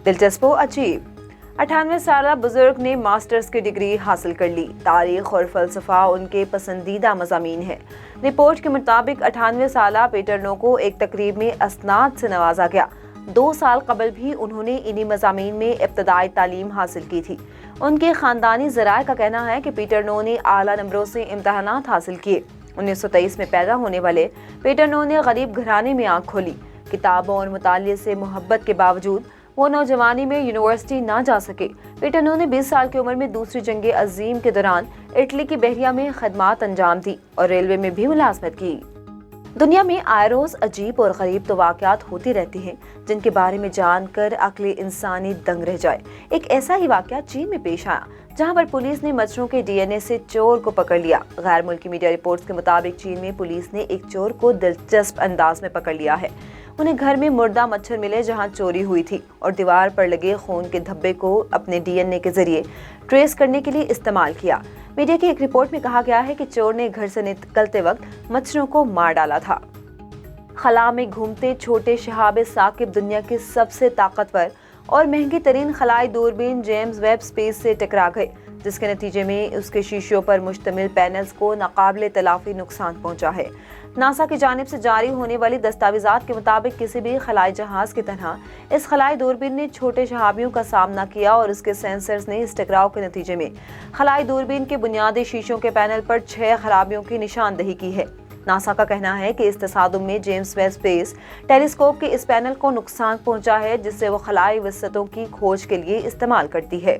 دلچسپ و عجیب 98 سالہ بزرگ نے ماسٹرز کی ڈگری حاصل کر لی۔ تاریخ اور فلسفہ ان کے پسندیدہ مضامین ہیں۔ رپورٹ کے مطابق 98 سالہ پیٹرنو کو ایک تقریب میں اسناد سے نوازا گیا۔ 2 سال قبل بھی انہوں نے انہی مضامین میں ابتدائی تعلیم حاصل کی تھی۔ ان کے خاندانی ذرائع کا کہنا ہے کہ پیٹرنو نے اعلیٰ نمبروں سے امتحانات حاصل کیے۔ 1923 میں پیدا ہونے والے پیٹرنو نے غریب گھرانے میں آنکھ کھولی۔ کتابوں اور مطالعے سے محبت کے باوجود وہ نوجوانی میں یونیورسٹی نہ جا سکے۔ پیٹرنو نے 20 سال کی عمر میں دوسری جنگ عظیم کے دوران اٹلی کی بحریہ میں خدمات انجام دی اور ریلوے میں بھی ملازمت کی۔ دنیا میں آئے روز عجیب اور غریب تو واقعات ہوتی رہتی ہیں جن کے بارے میں جان کر عقل انسانی دنگ رہ جائے۔ ایک ایسا ہی واقعہ چین میں پیش آیا جہاں پر پولیس نے مچھروں کے ڈی این اے سے چور کو پکڑ لیا۔ غیر ملکی میڈیا رپورٹس کے مطابق چین میں پولیس نے ایک چور کو دلچسپ انداز میں پکڑ لیا ہے۔ انہیں گھر میں مردہ مچھر ملے جہاں چوری ہوئی تھی اور دیوار پر لگے خون کے دھبے کو اپنے ڈی این اے کے ذریعے ٹریس کرنے کے لیے استعمال کیا۔ میڈیا کی ایک رپورٹ میں کہا گیا ہے کہ چور نے گھر سے نکلتے وقت مچھروں کو مار ڈالا تھا۔ خلا میں گھومتے چھوٹے شہاب ثاقب دنیا کے سب سے طاقتور اور مہنگی ترین خلائی دوربین جیمز ویب اسپیس سے ٹکرا گئے، جس کے نتیجے میں اس کے شیشوں پر مشتمل پینلز کو ناقابل تلافی نقصان پہنچا ہے۔ ناسا کی جانب سے جاری ہونے والی دستاویزات کے مطابق کسی بھی خلائی جہاز کی طرح اس خلائی دوربین نے چھوٹے شہابیوں کا سامنا کیا اور اس کے سینسرز نے اس ٹکراؤ کے نتیجے میں خلائی دوربین کے بنیادی شیشوں کے پینل پر 6 خرابیوں کی نشاندہی کی ہے۔ ناسا کا کہنا ہے کہ اس تصادم میں جیمز ویب اسپیس ٹیلیسکوپ کے اس پینل کو نقصان پہنچا ہے جس سے وہ خلائی وسعتوں کی کھوج کے لیے استعمال کرتی ہے۔